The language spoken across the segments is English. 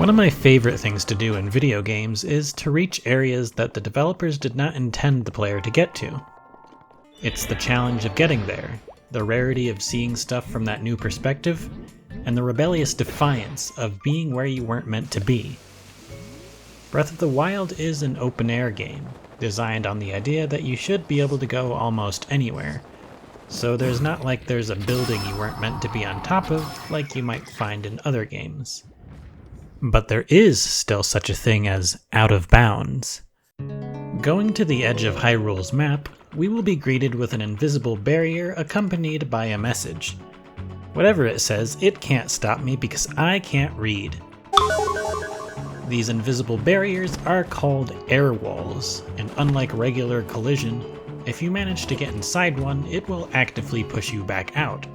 One of my favorite things to do in video games is to reach areas that the developers did not intend the player to get to. It's the challenge of getting there, the rarity of seeing stuff from that new perspective, and the rebellious defiance of being where you weren't meant to be. Breath of the Wild is an open-air game, designed on the idea that you should be able to go almost anywhere, so there's not like there's a building you weren't meant to be on top of like you might find in other games. But there is still such a thing as out of bounds. Going to the edge of Hyrule's map, we will be greeted with an invisible barrier accompanied by a message. Whatever it says, it can't stop me because I can't read. These invisible barriers are called AirWalls, and unlike regular collision, if you manage to get inside one, it will actively push you back out.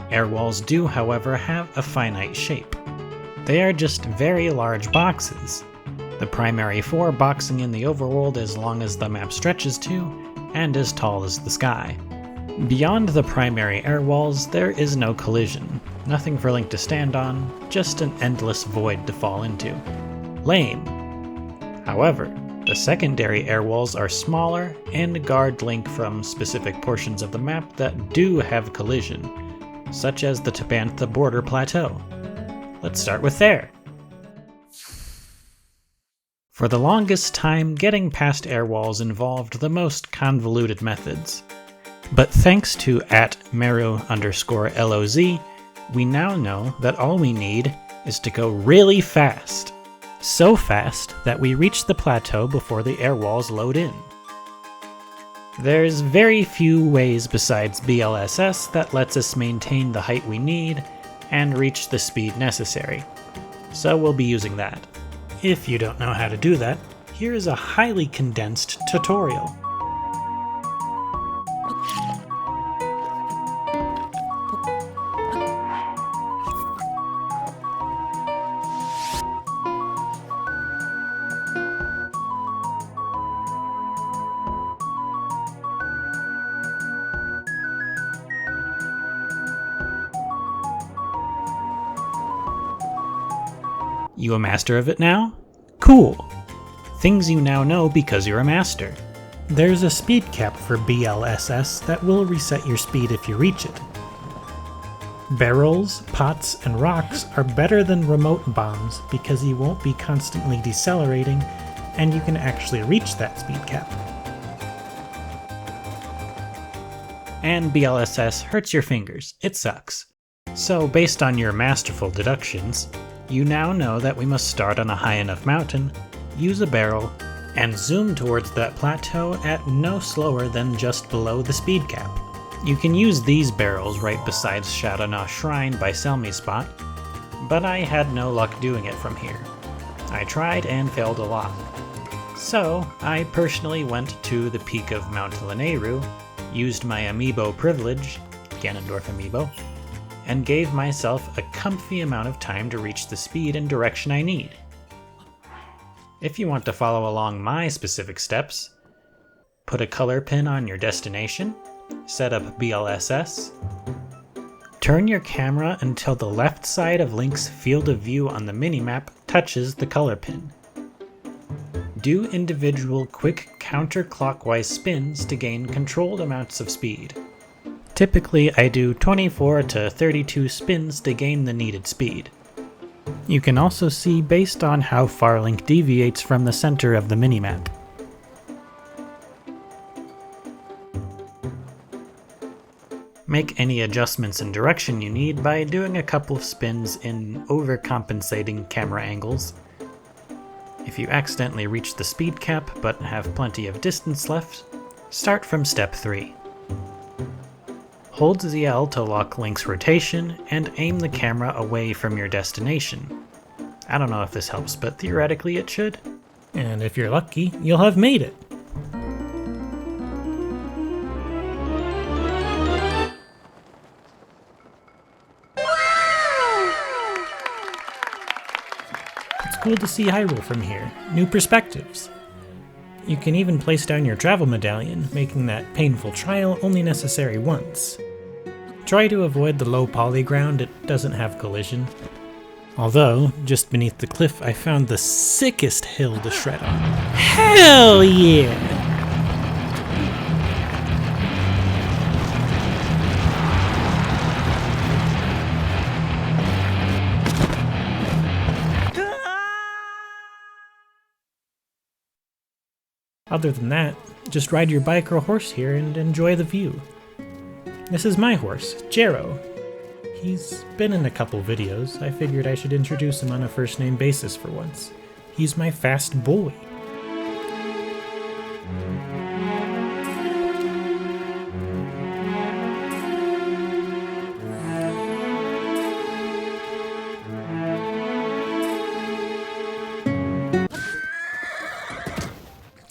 AirWalls do, however, have a finite shape. They are just very large boxes, the primary four boxing in the overworld as long as the map stretches to, and as tall as the sky. Beyond the primary airwalls, there is no collision, nothing for Link to stand on, just an endless void to fall into. Lame. However, the secondary airwalls are smaller and guard Link from specific portions of the map that do have collision, such as the Tabantha border plateau. Let's start with there. For the longest time, getting past airwalls involved the most convoluted methods. But thanks to @Meru_LOZ, we now know that all we need is to go really fast. So fast that we reach the plateau before the airwalls load in. There's very few ways besides BLSS that lets us maintain the height we need and reach the speed necessary, so we'll be using that. If you don't know how to do that, here is a highly condensed tutorial. You a master of it now? Cool! Things you now know because you're a master. There's a speed cap for BLSS that will reset your speed if you reach it. Barrels, pots, and rocks are better than remote bombs because you won't be constantly decelerating and you can actually reach that speed cap. And BLSS hurts your fingers. It sucks. So based on your masterful deductions, you now know that we must start on a high enough mountain, use a barrel, and zoom towards that plateau at no slower than just below the speed cap. You can use these barrels right beside Shadowgnaw Shrine by Selmy Spot, but I had no luck doing it from here. I tried and failed a lot. So I personally went to the peak of Mount Lanayru, used my amiibo privilege, Ganondorf amiibo, and gave myself a comfy amount of time to reach the speed and direction I need. If you want to follow along my specific steps, put a color pin on your destination, set up BLSS, turn your camera until the left side of Link's field of view on the minimap touches the color pin. Do individual quick counterclockwise spins to gain controlled amounts of speed. Typically, I do 24 to 32 spins to gain the needed speed. You can also see based on how far Link deviates from the center of the minimap. Make any adjustments in direction you need by doing a couple of spins in overcompensating camera angles. If you accidentally reach the speed cap but have plenty of distance left, start from step 3. Hold ZL to lock Link's rotation, and aim the camera away from your destination. I don't know if this helps, but theoretically it should. And if you're lucky, you'll have made it. It's cool to see Hyrule from here. New perspectives. You can even place down your travel medallion, making that painful trial only necessary once. Try to avoid the low poly ground, it doesn't have collision. Although, just beneath the cliff, I found the sickest hill to shred on. Hell yeah! Other than that, just ride your bike or horse here and enjoy the view. This is my horse, Gerudo. He's been in a couple videos. I figured I should introduce him on a first name basis for once. He's my fast boy.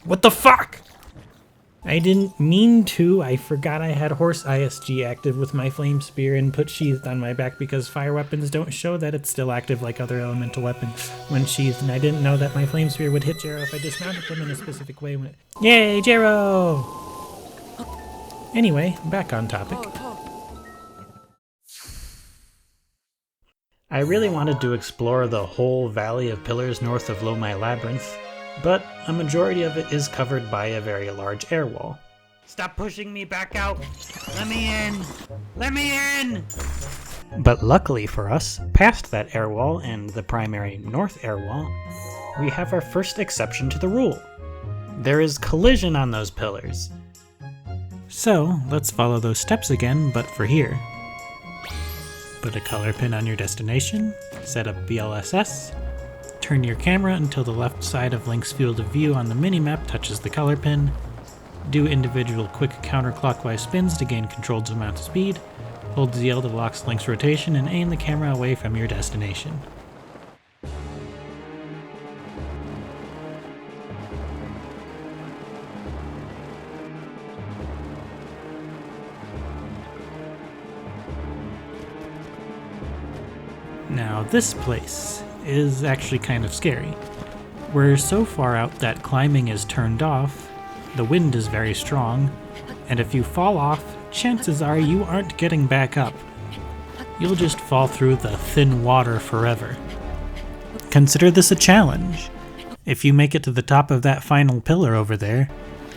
What the fuck? I didn't mean to. I forgot I had horse ISG active with my flame spear and put sheathed on my back because fire weapons don't show that it's still active like other elemental weapons when sheathed, and I didn't know that my flame spear would hit Gerudo if I dismounted them in a specific way when it— Yay, Gerudo! Anyway, back on topic. I really wanted to explore the whole valley of pillars north of Lomai Labyrinth, but a majority of it is covered by a very large air wall. Stop pushing me back out! Let me in! Let me in! But luckily for us, past that air wall and the primary north air wall, we have our first exception to the rule. There is collision on those pillars. So let's follow those steps again, but for here. Put a color pin on your destination, set up BLSS, turn your camera until the left side of Link's field of view on the minimap touches the color pin, do individual quick counterclockwise spins to gain controlled amount of speed, hold ZL to lock Link's rotation, and aim the camera away from your destination. Now this place is actually kind of scary. We're so far out that climbing is turned off, the wind is very strong, and if you fall off, chances are you aren't getting back up. You'll just fall through the thin water forever. Consider this a challenge. If you make it to the top of that final pillar over there,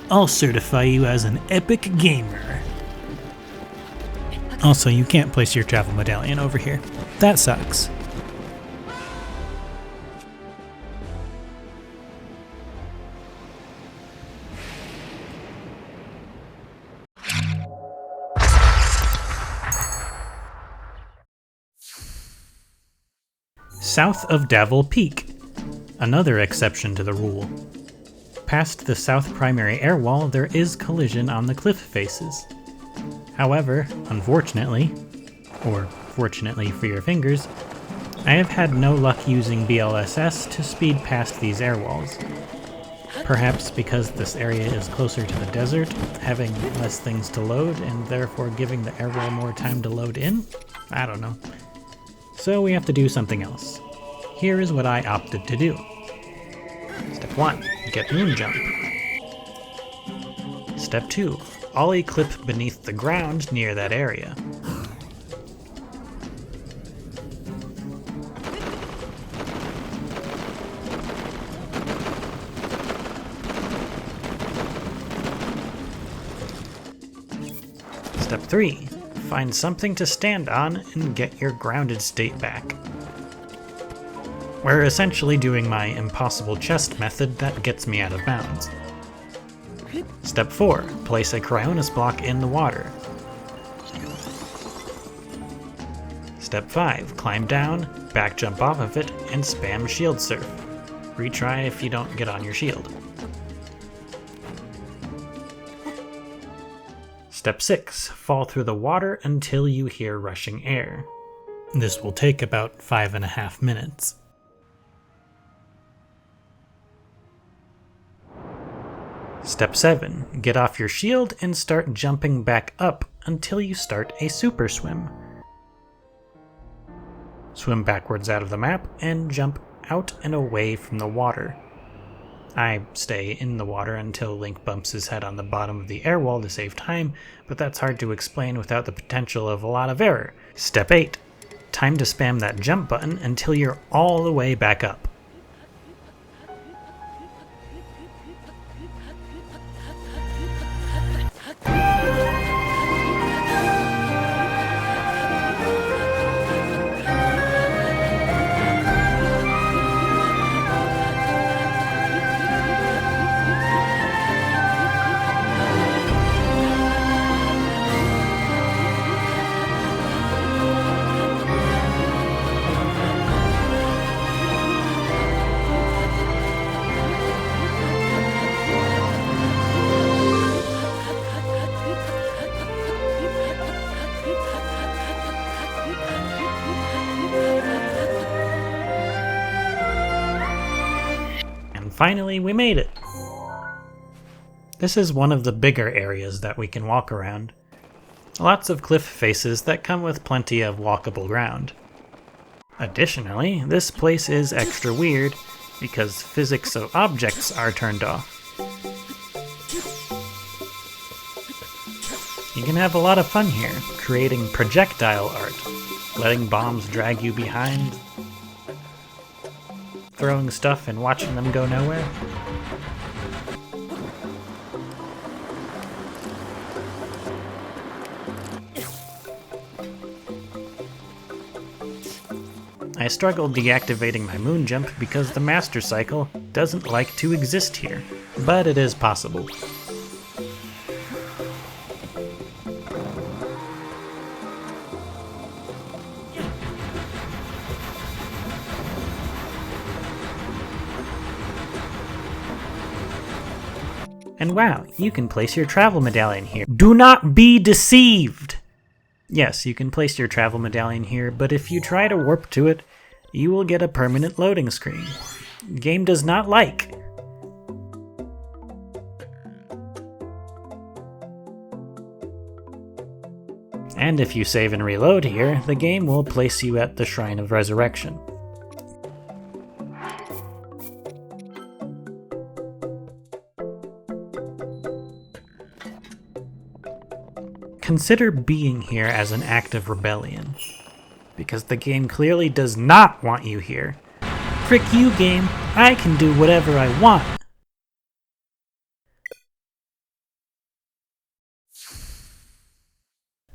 I'll certify you as an epic gamer. Also, you can't place your travel medallion over here. That sucks. South of Daval Peak, another exception to the rule. Past the south primary air wall, there is collision on the cliff faces. However, unfortunately, or fortunately for your fingers, I have had no luck using BLSS to speed past these air walls. Perhaps because this area is closer to the desert, having less things to load and therefore giving the air wall more time to load in? I don't know. So we have to do something else. Here is what I opted to do. Step 1. Get moon jump. Step 2. Ollie clip beneath the ground near that area. Step 3. Find something to stand on and get your grounded state back. We're essentially doing my impossible chest method that gets me out of bounds. Step 4. Place a Cryonis block in the water. Step 5. Climb down, back jump off of it, and spam shield surf. Retry if you don't get on your shield. Step 6. Fall through the water until you hear rushing air. This will take about 5.5 minutes. Step 7. Get off your shield and start jumping back up until you start a super swim. Swim backwards out of the map and jump out and away from the water. I stay in the water until Link bumps his head on the bottom of the air wall to save time, but that's hard to explain without the potential of a lot of error. Step 8. time to spam that jump button until you're all the way back up. Finally, we made it! This is one of the bigger areas that we can walk around. Lots of cliff faces that come with plenty of walkable ground. Additionally, this place is extra weird because physics of objects are turned off. You can have a lot of fun here, creating projectile art, letting bombs drag you behind, throwing stuff and watching them go nowhere. I struggled deactivating my moon jump because the master cycle doesn't like to exist here, but it is possible. And wow, you can place your travel medallion here. Do not be deceived! Yes, you can place your travel medallion here, but if you try to warp to it, you will get a permanent loading screen. The game does not like. And if you save and reload here, the game will place you at the Shrine of Resurrection. Consider being here as an act of rebellion, because the game clearly does not want you here. Frick you, game, I can do whatever I want.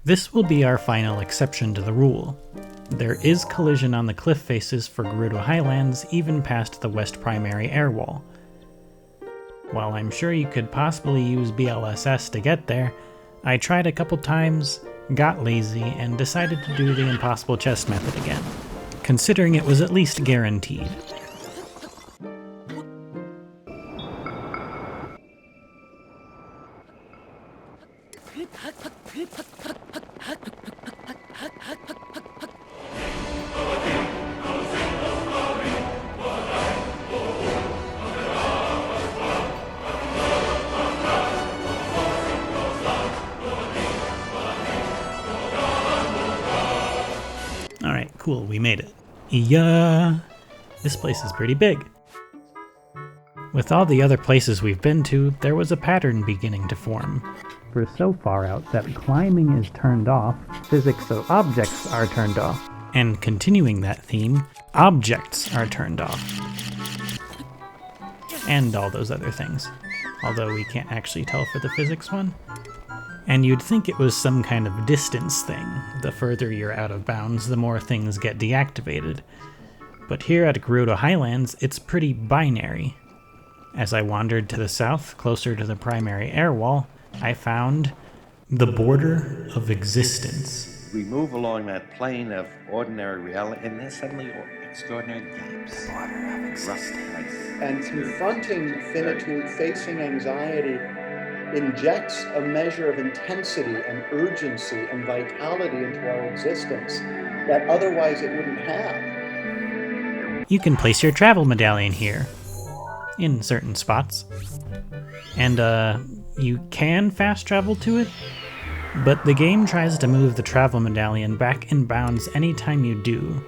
This will be our final exception to the rule. There is collision on the cliff faces for Gerudo Highlands even past the west primary airwall. While I'm sure you could possibly use BLSS to get there, I tried a couple times, got lazy, and decided to do the impossible chest method again, considering it was at least guaranteed. Alright, cool, we made it. Yeah! This place is pretty big. With all the other places we've been to, there was a pattern beginning to form. We're so far out that climbing is turned off, physics of objects are turned off, and continuing that theme, objects are turned off. And all those other things, although we can't actually tell for the physics one. And you'd think it was some kind of distance thing. The further you're out of bounds, the more things get deactivated. But here at Gerudo Highlands, it's pretty binary. As I wandered to the south, closer to the primary airwall, I found the border of existence. We move along that plane of ordinary reality, and then suddenly extraordinary gaps. The border of existence. And confronting finitude, facing anxiety, injects a measure of intensity and urgency and vitality into our existence that otherwise it wouldn't have. You can place your travel medallion here, in certain spots. And you can fast travel to it, but the game tries to move the travel medallion back in bounds anytime you do,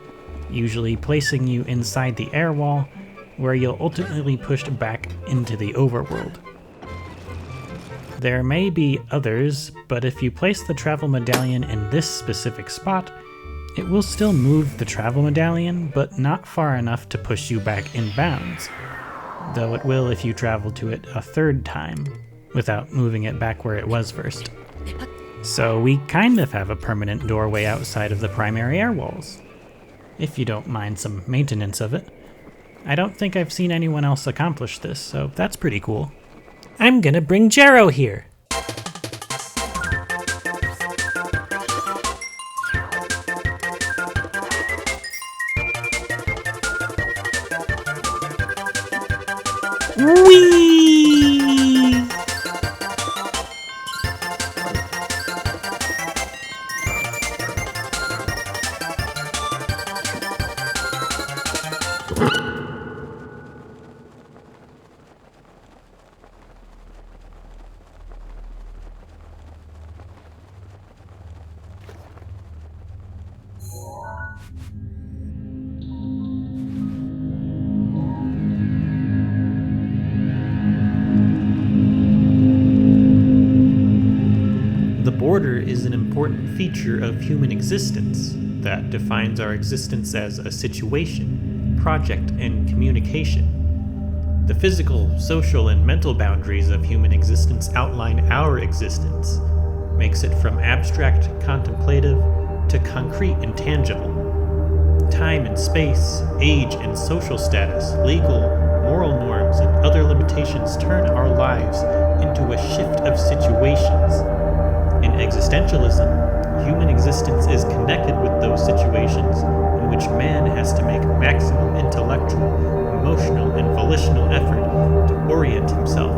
usually placing you inside the airwall, where you'll ultimately be pushed back into the overworld. There may be others, but if you place the travel medallion in this specific spot, It will still move the travel medallion, but not far enough to push you back in bounds, though it will if you travel to it a third time, without moving it back where it was first. So we kind of have a permanent doorway outside of the primary AirWalls, if you don't mind some maintenance of it. I don't think I've seen anyone else accomplish this, so that's pretty cool. I'm gonna bring Jero here! Whee! The border is an important feature of human existence that defines our existence as a situation, project, and communication. The physical, social, and mental boundaries of human existence outline our existence, makes it from abstract, contemplative, to concrete and tangible. Time and space, age and social status, legal, moral norms, and other limitations turn our lives into a shift of situations. In existentialism, human existence is connected with those situations in which man has to make maximum intellectual, emotional, and volitional effort to orient himself.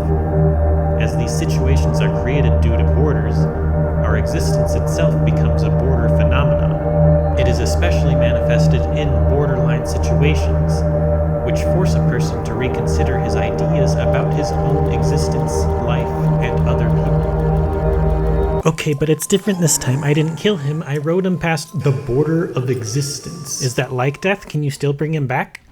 As these situations are created due to borders, our existence itself becomes a border phenomenon. It is especially manifested in borderline situations, which force a person to reconsider his ideas about his own existence, life, and other people. Okay, but it's different this time. I didn't kill him, I rode him past the border of existence. Is that like death? Can you still bring him back?